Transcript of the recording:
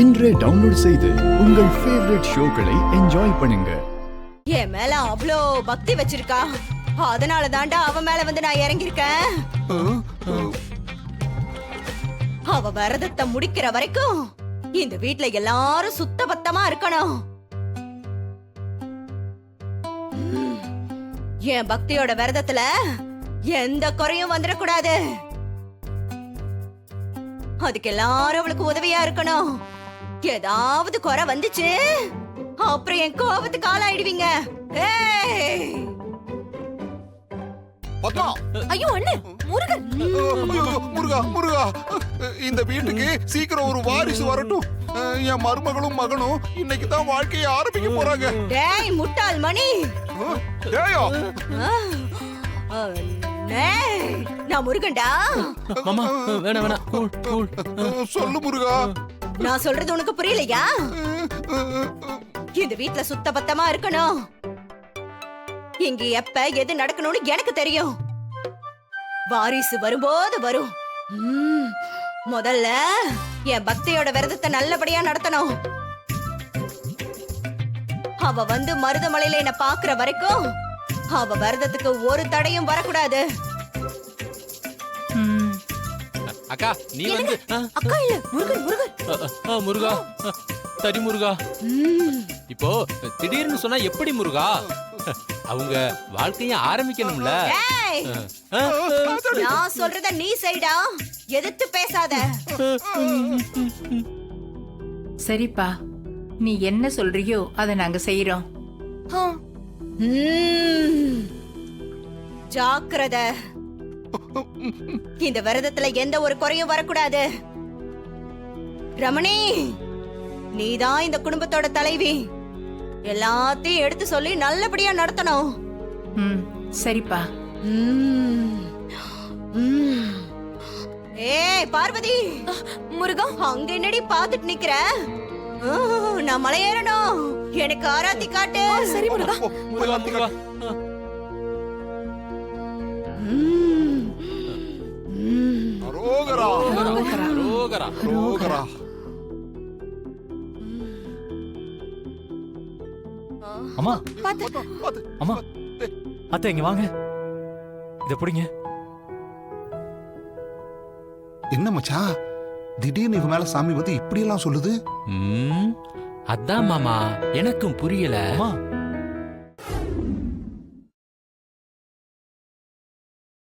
இன்றே டவுன்லோட் செய்து உங்கள் ஃபேவரட் ஷோக்களை என்ஜாய் பண்ணுங்க. என் மேல அவ்வளோ பக்தி வச்சிருக்கா, அதனால தாண்டா அவ மேல வந்து நான் இறங்கியிருக்கேன். அவ விரதத்தை முடிக்கிற வரைக்கும் இந்த வீட்ல எல்லாரும் சுத்த பத்தமா இருக்கணும். என் பக்தியோட விரதத்துல எந்த குறையும் வந்துடக்கூடாது. அதுக்கு எல்லாரும் அவளுக்கு உதவியா இருக்கணும். ஏதாவது குறை வந்துச்சு அப்புறம் என் கோபத்துக்கு ஆளாயிடுவீங்க. ஐயோ அண்ணே, முருகன். முருகா முருகா, இந்த வீட்டுக்கு சீக்கிரம் ஒரு வாரிசு வரட்டும். என் மருமகளும் மகனும் இன்னைக்கு தான் வாழ்க்கையை ஆரம்பிக்க போறாங்க. டேய் முட்டாள் மணி, டேயா நான் முருகன்டா. மாமா வேணா வேணா, கூல் கூல். சொல்லு முருகா. நான் சொல்றது உனக்கு புரியலையா? இந்த வீட்ல சுத்த பத்தமா இருக்கணும். இங்க எப்ப எது நடக்கணும்னு எனக்கு தெரியும். வாரிசு வரும்போது வரும். முதல்ல என் பக்தியோட விரதத்தை நல்லபடியா நடத்தணும். அவ வந்து மருதமலையில என்ன பாக்குற வரைக்கும் அவ விரதத்துக்கு ஒரு தடையும் வரக்கூடாது. அக்கா நீ வந்து அக்கா இல்ல, முருகன் முருகன். முருகா, சரி முருகா. இப்போ திடீர்னு சொன்னா எப்படி முருகா? அவங்க வாழ்க்கைய ஆரம்பிக்கணும்ல. நான் சொல்றத நீ செய்டா, எதிர்த்து பேசாத. சரிப்பா, நீ என்ன சொல்றியோ அதை நாங்க செய்யறோம். ஜாக்கிரதை, இந்த விரதத்துல எந்த ஒரு குறையும் வரக்கூடாது. ரமணி, நீதான் இந்த குடும்பத்தோட தலைவி. எல்லாத்தையும் எடுத்து சொல்லி நல்லபடியா நடத்தணும். சரிப்பா. ஏய் பார்வதி, முருகா, அங்க என்னடி பாத்துட்டு நிக்கிற? நான் மலை ஏறணும், எனக்கு ஆராத்தி காட்டு. சரி முருகா. முருகா முருகா. அரோகரா அரோகரா அரோகரா. அம்மா அம்மா, அத்தை இங்க வாங்க, இத புடிங்க. என்ன மச்சான், திடீர்னு இவ மேல சாமி வந்து இப்படி எல்லாம் சொல்லுது? அதான் மாமா எனக்கும் புரியல. அம்மா